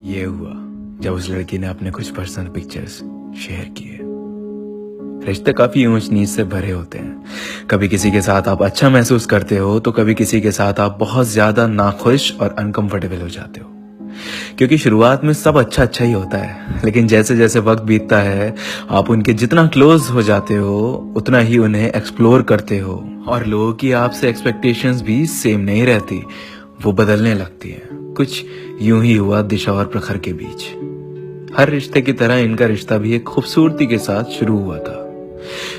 ये हुआ जब उस लड़की ने अपने कुछ पर्सनल पिक्चर्स शेयर किए। रिश्ते काफी ऊंच नीच से भरे होते हैं। कभी किसी के साथ आप अच्छा महसूस करते हो तो कभी किसी के साथ आप बहुत ज्यादा नाखुश और अनकंफर्टेबल हो जाते हो, क्योंकि शुरुआत में सब अच्छा अच्छा ही होता है, लेकिन जैसे जैसे वक्त बीतता है आप उनके जितना क्लोज हो जाते हो उतना ही उन्हें एक्सप्लोर करते हो और लोगों की आपसे एक्सपेक्टेशंस भी सेम नहीं रहती, वो बदलने लगती है। कुछ यूं ही हुआ दिशा और प्रखर के बीच। हर रिश्ते की तरह इनका रिश्ता भी एक खूबसूरती के साथ शुरू हुआ था।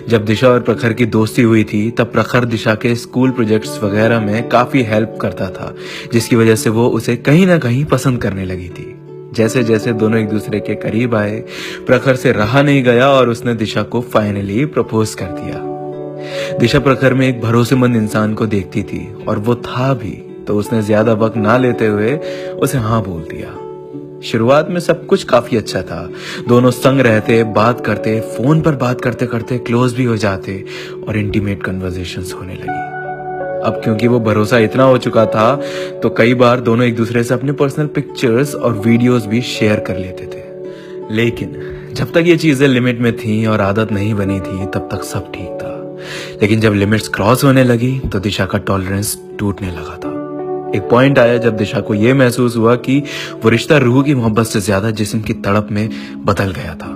जब दिशा और प्रखर की दोस्ती हुई थी तब प्रखर दिशा के स्कूल प्रोजेक्ट्स वगैरह में काफी हेल्प करता था, जिसकी वजह से वो उसे कहीं ना कहीं पसंद करने लगी थी। जैसे जैसे दोनों एक दूसरे के करीब आए, प्रखर से रहा नहीं गया और उसने दिशा को फाइनली प्रपोज कर दिया। दिशा प्रखर में एक भरोसेमंद इंसान को देखती थी और वो था भी, तो उसने ज्यादा वक्त ना लेते हुए उसे हाँ बोल दिया। शुरुआत में सब कुछ काफी अच्छा था। दोनों संग रहते, बात करते, फोन पर बात करते करते क्लोज भी हो जाते और इंटीमेट कन्वर्सेशंस होने लगी। अब क्योंकि वो भरोसा इतना हो चुका था तो कई बार दोनों एक दूसरे से अपने पर्सनल पिक्चर्स और वीडियोस भी शेयर कर लेते थे। लेकिन जब तक ये चीजें लिमिट में थी और आदत नहीं बनी थी तब तक सब ठीक था। लेकिन जब लिमिट्स क्रॉस होने लगी तो दिशा का टॉलरेंस टूटने लगा था। एक पॉइंट आया जब दिशा को यह महसूस हुआ कि वो रिश्ता रूह की मोहब्बत से ज्यादा जिस्म की तड़प में बदल गया था।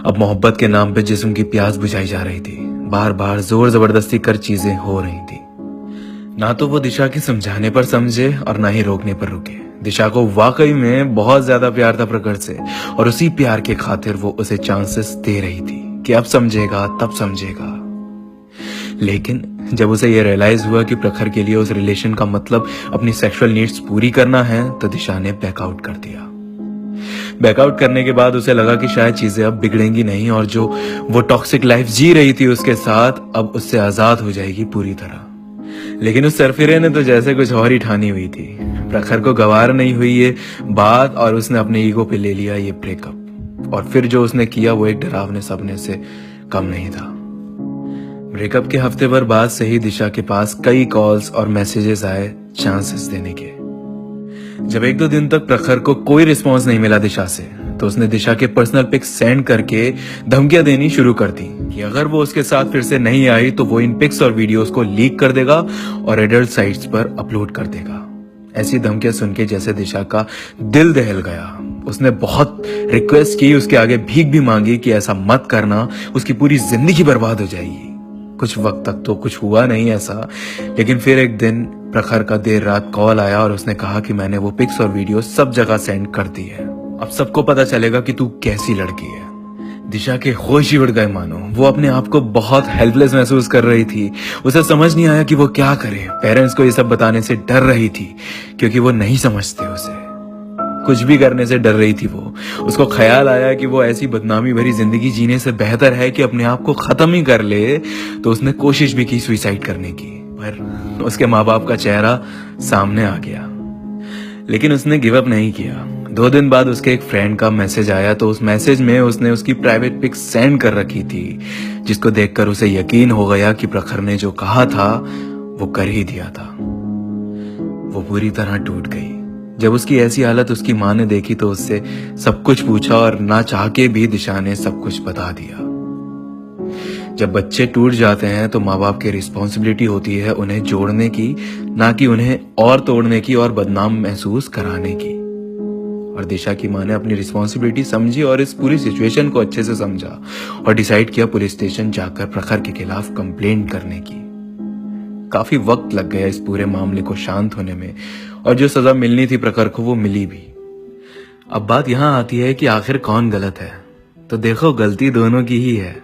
अब मोहब्बत के नाम पे जिस्म की प्यास बुझाई जा रही थी। बार बार जोर जबरदस्ती कर चीजें हो रही थी। ना तो वो दिशा के समझाने पर समझे और ना ही रोकने पर रुके। दिशा को वाकई में बहुत ज्यादा प्यार था प्रखर से, और उसी प्यार के खातिर वो उसे चांसेस दे रही थी कि अब समझेगा तब समझेगा। लेकिन जब उसे यह रियलाइज हुआ कि प्रखर के लिए उस रिलेशन का मतलब अपनी सेक्सुअल नीड्स पूरी करना है तो दिशा ने बैकआउट कर दिया। बैकआउट करने के बाद उसे लगा कि शायद चीजें अब बिगड़ेंगी नहीं और जो वो टॉक्सिक लाइफ जी रही थी उसके साथ अब उससे आजाद हो जाएगी पूरी तरह। लेकिन उस सरफिरे ने तो जैसे कुछ और ही ठानी हुई थी। प्रखर को गवार नहीं हुई ये बात और उसने अपने ईगो पे ले लिया ये ब्रेकअप, और फिर जो उसने किया वो एक डरावने सपने से कम नहीं था। ब्रेकअप के हफ्ते भर बाद से ही दिशा के पास कई कॉल्स और मैसेजेस आए चांसेस देने के। जब एक दो दिन तक प्रखर को कोई रिस्पांस नहीं मिला दिशा से तो उसने दिशा के पर्सनल पिक्स सेंड करके धमकियां देनी शुरू कर दी कि अगर वो उसके साथ फिर से नहीं आई तो वो इन पिक्स और वीडियोस को लीक कर देगा और एडल्ट साइट्स पर अपलोड कर देगा। ऐसी धमकियां सुन के जैसे दिशा का दिल दहल गया। उसने बहुत रिक्वेस्ट की, उसके आगे भीख भी मांगी कि ऐसा मत करना, उसकी पूरी जिंदगी बर्बाद हो जाएगी। कुछ वक्त तक तो कुछ हुआ नहीं ऐसा, लेकिन फिर एक दिन प्रखर का देर रात कॉल आया और उसने कहा कि मैंने वो पिक्स और वीडियो सब जगह सेंड कर दी है। अब सबको पता चलेगा कि तू कैसी लड़की है। दिशा के होश ही उड़ गए मानो। वो अपने आप को बहुत हेल्पलेस महसूस कर रही थी। उसे समझ नहीं आया कि वो क्या करे। पेरेंट्स को ये सब बताने से डर रही थी क्योंकि वो नहीं समझते उसे। कुछ भी करने से डर रही थी वो। उसको ख्याल आया कि वो ऐसी बदनामी भरी जिंदगी जीने से बेहतर है कि अपने आप को खत्म ही कर ले, तो उसने कोशिश भी की सुसाइड करने की, पर उसके माँ बाप का चेहरा सामने आ गया। लेकिन उसने गिव अप नहीं किया। 2 दिन बाद उसके एक फ्रेंड का मैसेज आया तो उस मैसेज में उसने उसकी प्राइवेट पिक सेंड कर रखी थी, जिसको देखकर उसे यकीन हो गया कि प्रखर ने जो कहा था वो कर ही दिया था। वो पूरी तरह टूट गई। जब उसकी ऐसी हालत उसकी माँ ने देखी तो उससे सब कुछ पूछा और ना चाह के भी दिशा ने सब कुछ बता दिया। जब बच्चे टूट जाते हैं तो माँ बाप की रिस्पॉन्सिबिलिटी होती है उन्हें जोड़ने की, ना कि उन्हें और तोड़ने की और बदनाम महसूस कराने की। और दिशा की माँ ने अपनी रिस्पॉन्सिबिलिटी समझी और इस पूरी सिचुएशन को अच्छे से समझा और डिसाइड किया पुलिस स्टेशन जाकर प्रखर के खिलाफ कंप्लेंट करने की। काफी वक्त लग गया इस पूरे मामले को शांत होने में, और जो सजा मिलनी थी प्रखर को वो मिली भी। अब बात यहां आती है कि आखिर कौन गलत है। तो देखो, गलती दोनों की ही है।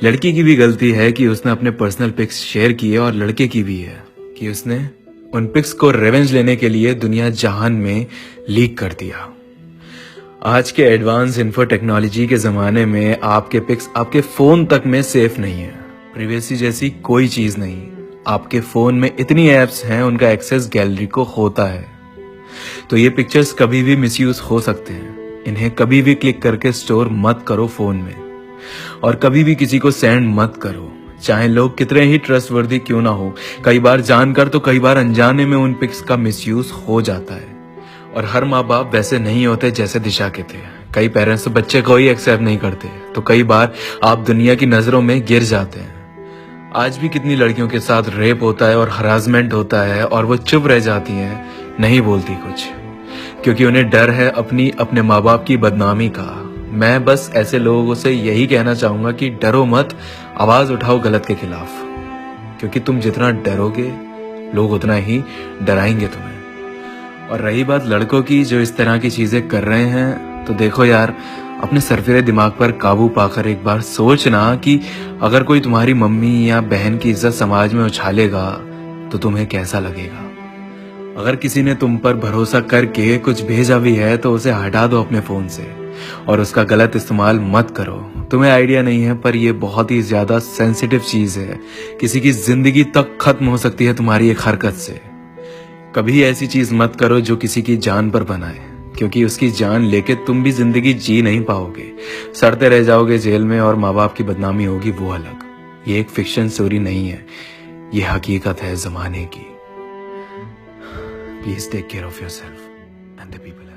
लड़की की भी गलती है कि उसने अपने पर्सनल पिक्स शेयर किए, और लड़के की भी है कि उसने उन पिक्स को रिवेंज लेने के लिए दुनिया जहान में लीक कर दिया। आज के एडवांस इन्फो टेक्नोलॉजी के जमाने में आपके पिक्स आपके फोन तक में सेफ नहीं है। प्रिवेसी जैसी कोई चीज नहीं। आपके फोन में इतनी एप्स हैं, उनका एक्सेस गैलरी को होता है, तो ये पिक्चर्स कभी भी मिसयूज हो सकते हैं। इन्हें कभी भी क्लिक करके स्टोर मत करो फोन में, और कभी भी किसी को सेंड मत करो, चाहे लोग कितने ही ट्रस्टवर्दी क्यों ना हो। कई बार जानकर तो कई बार अनजाने में उन पिक्स का मिसयूज हो जाता है, और हर माँ बाप वैसे नहीं होते जैसे दिशा के थे। कई पेरेंट्स तो बच्चे को ही एक्सेप्ट नहीं करते, तो कई बार आप दुनिया की नजरों में गिर जाते हैं। आज भी कितनी लड़कियों के साथ रेप होता है और हरासमेंट होता है और वो चुप रह जाती हैं, नहीं बोलती कुछ, क्योंकि उन्हें डर है अपने माँ बाप की बदनामी का। मैं बस ऐसे लोगों से यही कहना चाहूंगा कि डरो मत, आवाज उठाओ गलत के खिलाफ, क्योंकि तुम जितना डरोगे लोग उतना ही डराएंगे तुम्हें। और रही बात लड़कों की जो इस तरह की चीजें कर रहे हैं, तो देखो यार, अपने सरफिरे दिमाग पर काबू पाकर एक बार सोचना कि अगर कोई तुम्हारी मम्मी या बहन की इज्जत समाज में उछालेगा तो तुम्हें कैसा लगेगा। अगर किसी ने तुम पर भरोसा करके कुछ भेजा भी है तो उसे हटा दो अपने फोन से और उसका गलत इस्तेमाल मत करो। तुम्हें आइडिया नहीं है, पर यह बहुत ही ज्यादा सेंसिटिव चीज है। किसी की जिंदगी तक खत्म हो सकती है तुम्हारी एक हरकत से। कभी ऐसी चीज मत करो जो किसी की जान पर बनाए, क्योंकि उसकी जान लेके तुम भी जिंदगी जी नहीं पाओगे, सड़ते रह जाओगे जेल में और माँ बाप की बदनामी होगी वो अलग। ये एक फिक्शन स्टोरी नहीं है, ये हकीकत है जमाने की। Please take care of yourself and the people.